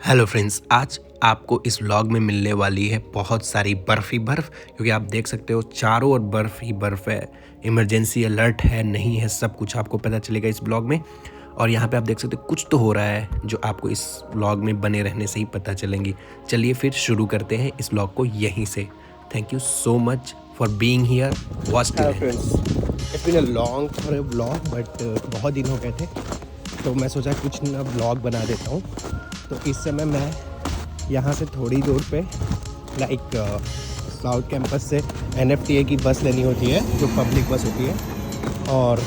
Hello friends, आज आपको इस व्लॉग में मिलने वाली है बहुत सारी बर्फ़ ही बर्फ़, क्योंकि आप देख सकते हो चारों ओर बर्फ़ ही बर्फ़ है। इमरजेंसी अलर्ट है नहीं है, सब कुछ आपको पता चलेगा इस व्लॉग में। और यहाँ पे आप देख सकते हो कुछ तो हो रहा है जो आपको इस व्लॉग में बने रहने से ही पता चलेंगी। चलिए फिर शुरू करते हैं इस व्लॉग को यहीं से। Thank you so much for being here. Watch hello friends, it's been a long for a vlog but बहुत दिन हो गए थे, तो मैं सोचा कुछ ना व्लॉग बना देता हूँ। तो इस समय मैं यहाँ से थोड़ी दूर पे लाइक साउथ कैंपस से NFTA की बस लेनी होती है, जो पब्लिक बस होती है। और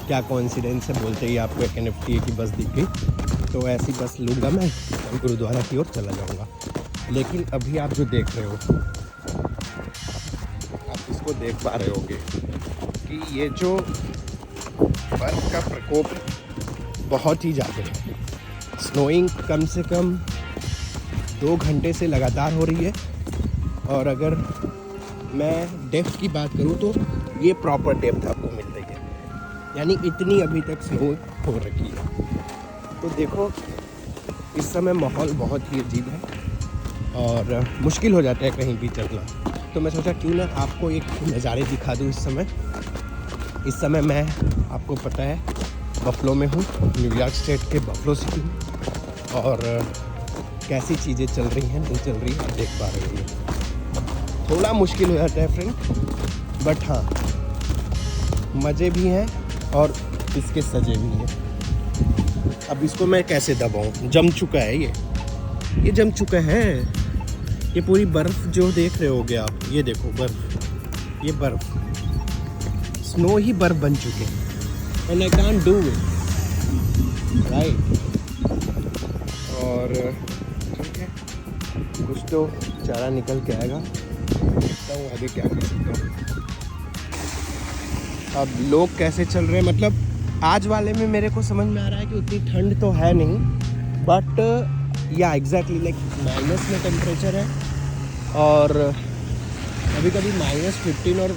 क्या कोइंसिडेंस है, बोलते ही आपको एक NFTA की बस दिख गई, तो ऐसी बस लूँगा मैं और गुरुद्वारा की ओर चला जाऊँगा। लेकिन अभी आप जो देख रहे हो, आप इसको देख पा रहे होगे कि ये जो बर्फ़ का प्रकोप बहुत ही ज़्यादा है। स्नोइंग कम से कम 2 घंटे से लगातार हो रही है। और अगर मैं डेप्थ की बात करूँ तो ये प्रॉपर डेप्थ आपको मिल रही है, यानी इतनी अभी तक स्नो हो रखी है। तो देखो, इस समय माहौल बहुत ही अजीब है और मुश्किल हो जाता है कहीं भी चलना। तो मैं सोचा क्यों ना आपको एक नज़ारे दिखा दूँ। इस समय मैं, आपको पता है, बफलो में हूँ, न्यूयॉर्क स्टेट के बफलो सिटी में। और कैसी चीज़ें चल रही हैं, नहीं चल रही, आप देख पा रहे हो। थोड़ा मुश्किल हो जाता है फ्रेंड, बट हाँ, मज़े भी हैं और इसके सजे भी हैं। अब इसको मैं कैसे दबाऊँ, जम चुका है ये जम चुका है। ये पूरी बर्फ़ जो देख रहे होगे आप, ये देखो बर्फ़, ये बर्फ़, स्नो ही बर्फ़ बन चुके हैं। And I can't do it, right. और ठीक है, कुछ तो चारा निकल के आएगा, देखता हूँ आगे क्या कर सकता हूँ। अब लोग कैसे चल रहे हैं, मतलब आज वाले में मेरे को समझ में आ रहा है कि उतनी ठंड तो है नहीं, बट या एग्जैक्टली लाइक माइनस में टेम्परेचर है। और कभी कभी -15 और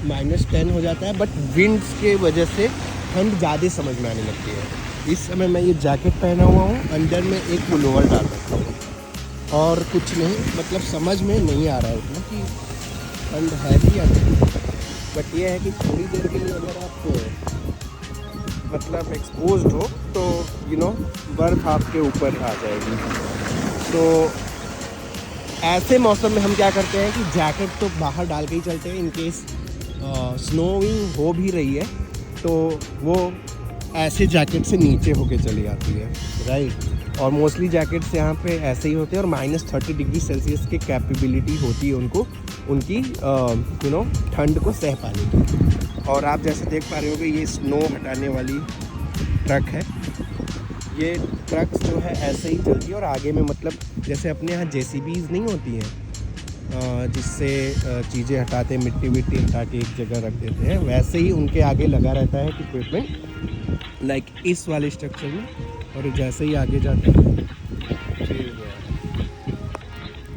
-10 हो जाता है, बट विंड्स के वजह से ठंड ज़्यादा समझ में आने लगती है। इस समय मैं ये जैकेट पहना हुआ हूँ, अंदर में एक पुलोवर डाल रखा हूँ और कुछ नहीं, मतलब समझ में नहीं आ रहा है उतना कि ठंड है भी या नहीं। बट ये है कि थोड़ी देर के लिए अगर आप मतलब एक्सपोज्ड हो तो बर्फ़ आपके ऊपर आ जाएगी। तो ऐसे मौसम में हम क्या करते हैं कि जैकेट तो बाहर डाल के ही चलते हैं, इन केस स्नोइंग हो भी रही है तो वो ऐसे जैकेट से नीचे होके चली जाती है, राइट। और मोस्टली जैकेट्स यहाँ पे ऐसे ही होते हैं और -30 डिग्री सेल्सियस की कैपेबिलिटी होती है उनको, उनकी ठंड को सह पाने की। और आप जैसे देख पा रहे होगे, ये स्नो हटाने वाली ट्रक है। ये ट्रक जो है ऐसे ही चलती है और आगे में, मतलब जैसे अपने यहाँ JCBs नहीं होती हैं जिससे चीज़ें हटाते, मिट्टी हटा के एक जगह रख देते हैं, वैसे ही उनके आगे लगा रहता है इक्विपमेंट, लाइक इस वाले स्ट्रक्चर में। और जैसे ही आगे जाते हैं फिर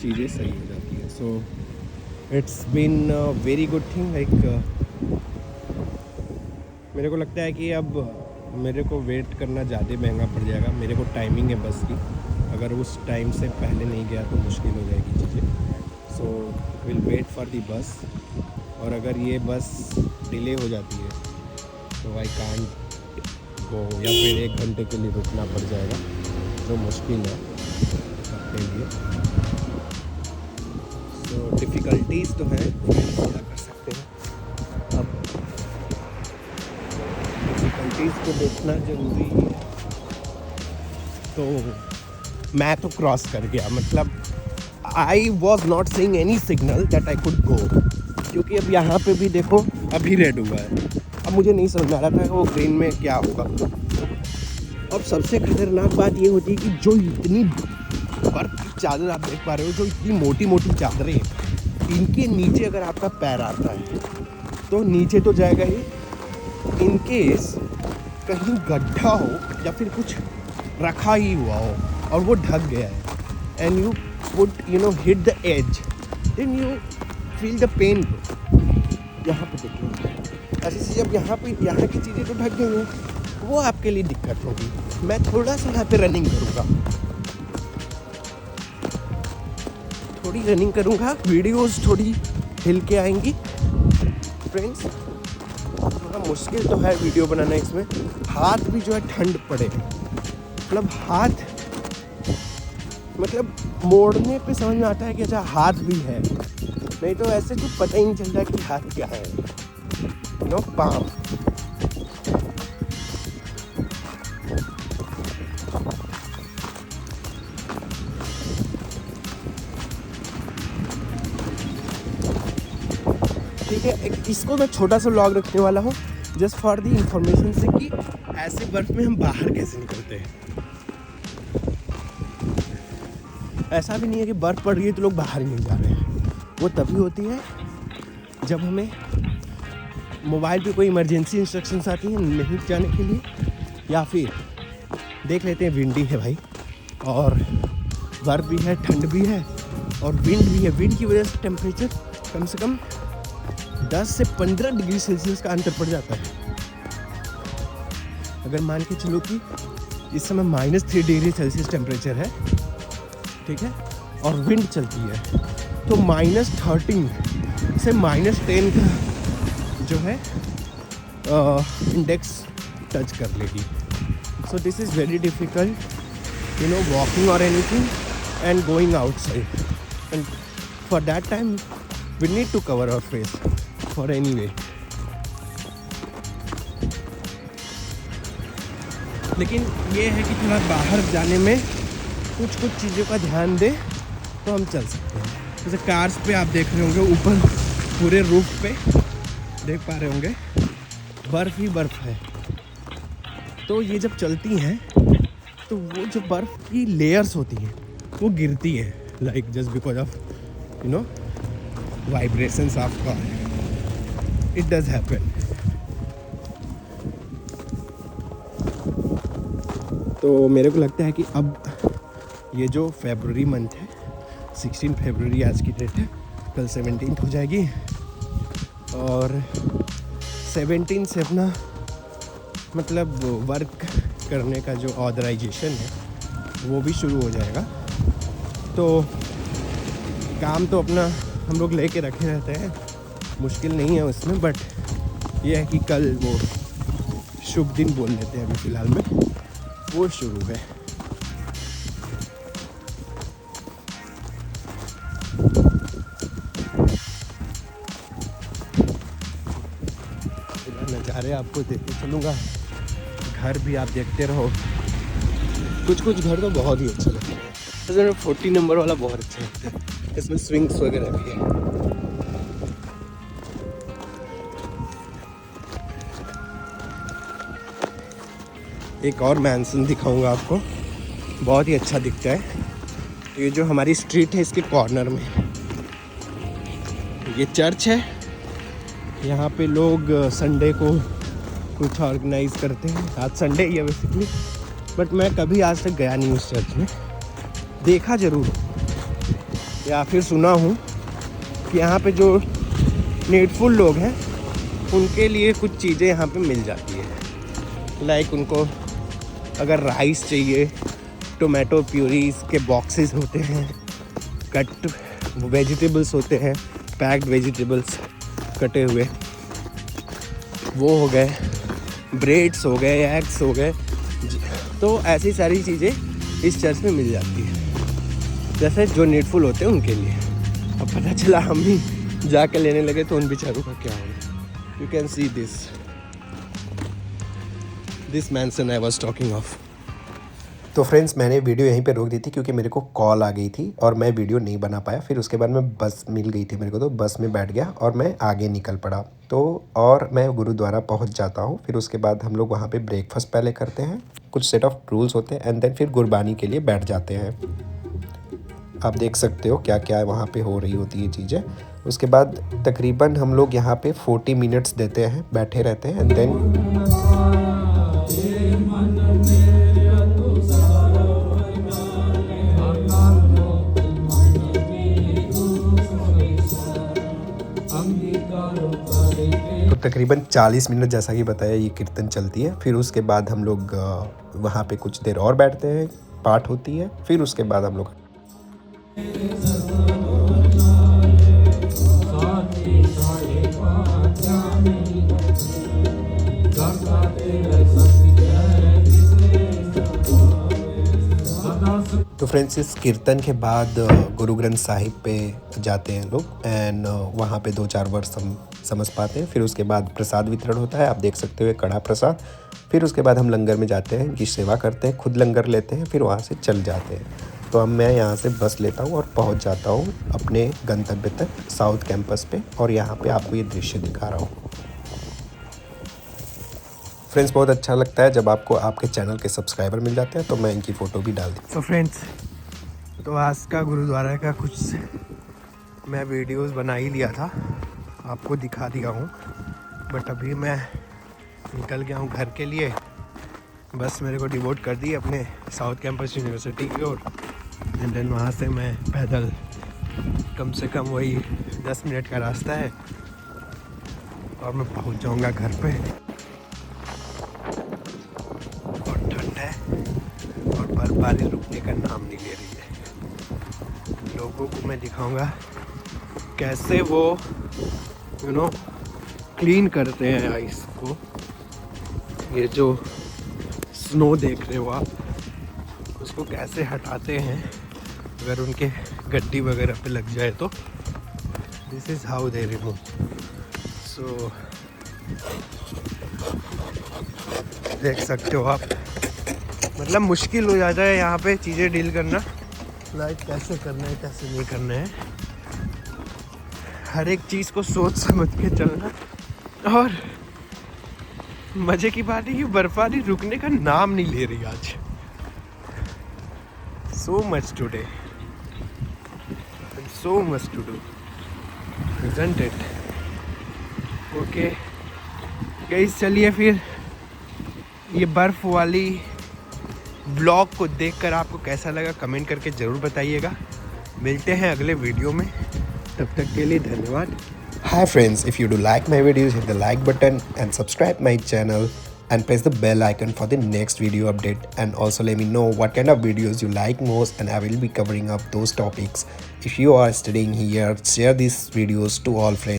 चीज़ें सही हो जाती है। So it's been very good thing. Like मेरे को लगता है कि अब मेरे को वेट करना ज़्यादा महंगा पड़ जाएगा। मेरे को टाइमिंग है बस की, अगर उस टाइम से पहले नहीं गया तो मुश्किल हो जाएगी चीज़ें। So will wait for the bus. और अगर ये बस डिले हो जाती है तो आई कांट गो, या फिर 1 घंटे के लिए रुकना पड़ जाएगा, जो मुश्किल है सबके लिए। सो डिफ़िकल्टीज़ तो हैं, क्या कर सकते हैं। अब डिफ़िकल्टीज़ को देखना ज़रूरी है। तो मैं तो क्रॉस कर गया, मतलब I was not seeing any signal that I could go, क्योंकि अब यहाँ पे भी देखो अभी रेड हुआ है। अब मुझे नहीं समझ में आ रहा था वो ग्रीन में क्या होगा। अब सबसे खतरनाक बात ये होती है कि जो इतनी बर्फ की चादर आप देख पा रहे हो, जो इतनी मोटी मोटी चादरें, इनके नीचे अगर आपका पैर आता है तो नीचे तो जाएगा ही, इन केस कहीं गड्ढा हो या फिर कुछ रखा ही हुआ हो और वो ढक गया है, and you would hit the edge, then you feel the pain. यहाँ पे देखिए ऐसी चीज़, अब यहाँ की चीज़ें तो ढक गई हैं, वो आपके लिए दिक्कत होगी। मैं थोड़ा सा यहाँ पे रनिंग करूँगा थोड़ी रनिंग करूँगा, वीडियोस थोड़ी हिल के आएंगी फ्रेंड्स। थोड़ा मुश्किल तो है वीडियो बनाना इसमें, हाथ भी जो है ठंड पड़े, मतलब हाथ मतलब मोड़ने पे समझ में आता है कि अच्छा हाथ भी है, नहीं तो ऐसे तो पता ही नहीं चलता कि हाथ क्या है। नो पाम ठीक है। इसको मैं छोटा सा व्लॉग रखने वाला हूँ जस्ट फॉर दी इंफॉर्मेशन से कि ऐसे बर्फ में हम बाहर कैसे निकलते हैं। ऐसा भी नहीं है कि बर्फ़ पड़ रही है तो लोग बाहर ही नहीं जा रहे हैं, वो तभी होती है जब हमें मोबाइल पे कोई इमरजेंसी इंस्ट्रक्शंस आती हैं नहीं जाने के लिए, या फिर देख लेते हैं विंडी है भाई और बर्फ़ भी है, ठंड भी है और विंड भी है। विंड की वजह से टेम्परेचर कम से कम 10 से 15 डिग्री सेल्सियस का अंतर पड़ जाता है। अगर मान के चलो कि इस समय -3 डिग्री सेल्सियस टेम्परेचर है, ठीक है, और विंड चलती है तो -13 से -10 का जो है इंडेक्स टच कर लेगी। So this is very difficult you know walking और anything and going outside, and for that time we need to cover our face for anyway. लेकिन ये है कि थोड़ा बाहर जाने में कुछ चीज़ों का ध्यान दे तो हम चल सकते हैं। जैसे कार्स पे आप देख रहे होंगे ऊपर पूरे रूफ पे देख पा रहे होंगे बर्फ़ ही बर्फ़ है, तो ये जब चलती हैं तो वो जो बर्फ़ की लेयर्स होती हैं वो गिरती है, like just because of you know vibrations of car, it does happen. तो मेरे को लगता है कि अब ये जो फरवरी मंथ है, 16 फरवरी आज की डेट है, कल 17 हो जाएगी और 17 से अपना मतलब वर्क करने का जो ऑथराइजेशन है वो भी शुरू हो जाएगा। तो काम तो अपना हम लोग लेके रखे रहते हैं, मुश्किल नहीं है उसमें, बट ये है कि कल वो शुभ दिन बोल लेते हैं अभी फ़िलहाल में, वो शुरू है। नज़ारे आपको देखते चलूँगा, घर भी आप देखते रहो। कुछ घर तो बहुत ही अच्छे लगते हैं, जैसे 40 नंबर वाला बहुत अच्छा लगता है, इसमें स्विंग्स वगैरह भी है। एक और मैंसन दिखाऊंगा आपको, बहुत ही अच्छा दिखता है। ये जो हमारी स्ट्रीट है इसके कॉर्नर में ये चर्च है, यहाँ पे लोग संडे को कुछ ऑर्गेनाइज करते हैं। आज संडे ही है बेसिकली, बट मैं कभी आज तक गया नहीं उस चर्च में, देखा ज़रूर या फिर सुना हूँ कि यहाँ पे जो नीडफुल लोग हैं उनके लिए कुछ चीज़ें यहाँ पे मिल जाती है, लाइक उनको अगर राइस चाहिए, टोमेटो प्यूरीज के बॉक्सेस होते हैं, कट वेजिटेबल्स होते हैं, पैक्ड वेजिटेबल्स कटे हुए वो हो गए, ब्रेड्स हो गए, एग्स हो गए, तो ऐसी सारी चीज़ें इस चर्च में मिल जाती है, जैसे जो नीडफुल होते हैं उनके लिए। अब पता चला हम भी जाके लेने लगे तो उन बेचारों का क्या होगा। You can see this mansion I was talking of. तो फ्रेंड्स मैंने वीडियो यहीं पे रोक दी थी क्योंकि मेरे को कॉल आ गई थी और मैं वीडियो नहीं बना पाया। फिर उसके बाद में बस मिल गई थी मेरे को, तो बस में बैठ गया और मैं आगे निकल पड़ा। तो और मैं गुरुद्वारा पहुंच जाता हूं। फिर उसके बाद हम लोग वहां पे ब्रेकफास्ट पहले करते हैं, कुछ सेट ऑफ रूल्स होते हैं, एंड देन फिर गुरबानी के लिए बैठ जाते हैं। आप देख सकते हो क्या क्या वहाँ पे हो रही होती है चीज़ें। उसके बाद तकरीबन हम लोग यहाँ पे 40 मिनट्स देते हैं, बैठे रहते हैं, एंड देन तो तकरीबन 40 मिनट जैसा कि बताया ये कीर्तन चलती है। फिर उसके बाद हम लोग वहाँ पे कुछ देर और बैठते हैं, पाठ होती है। फिर उसके बाद हम लोग तो फ्रेंड्स इस कीर्तन के बाद गुरु ग्रंथ साहिब पे जाते हैं लोग एंड वहाँ पे 2-4 वर्ष हम समझ पाते हैं। फिर उसके बाद प्रसाद वितरण होता है, आप देख सकते हो, कड़ा प्रसाद। फिर उसके बाद हम लंगर में जाते हैं, इनकी सेवा करते हैं, खुद लंगर लेते हैं, फिर वहाँ से चल जाते हैं। तो अब मैं यहाँ से बस लेता हूँ और पहुँच जाता हूँ अपने गंतव्य तक साउथ कैंपस पे, और यहाँ पे आपको ये दृश्य दिखा रहा हूँ। फ्रेंड्स बहुत अच्छा लगता है जब आपको आपके चैनल के सब्सक्राइबर मिल जाते हैं, तो मैं इनकी फ़ोटो भी डाल दी। तो फ्रेंड्स, तो आज का गुरुद्वारा का कुछ मैं वीडियोस बना ही लिया था, आपको दिखा दिया हूँ। बट अभी मैं निकल गया हूँ घर के लिए। बस मेरे को डिवोट कर दी अपने साउथ कैंपस यूनिवर्सिटी की ओर, एंड देन वहाँ से मैं पैदल कम से कम वही 10 मिनट का रास्ता है और मैं पहुँच जाऊँगा घर पे। और ठंड है और बर्फबारी रुकने का नाम नहीं ले रही है। लोगों को मैं दिखाऊंगा कैसे वो क्लीन करते हैं आइस को। ये जो स्नो देख रहे हो आप, उसको कैसे हटाते हैं अगर उनके गड्डी वगैरह पे लग जाए तो। This is how they remove. So देख सकते हो आप, मतलब मुश्किल हो जाता है यहाँ पे चीज़ें डील करना, लाइक कैसे करना है कैसे नहीं करना है, हर एक चीज़ को सोच समझ के चलना। और मज़े की बात है कि बर्फबारी रुकने का नाम नहीं ले रही आज। So much today, so much to do, isn't it? Okay guys, चलिए फिर ये बर्फ़ वाली ब्लॉग को देखकर आपको कैसा लगा कमेंट करके ज़रूर बताइएगा। मिलते हैं अगले वीडियो में, तब तक के लिए धन्यवाद। Hi friends, if you do like my videos, hit the like button and subscribe my channel and press the bell icon for the next video update, and also let me know what kind of videos you like most and I will be covering up those topics. If you are studying here, share these videos to all friends.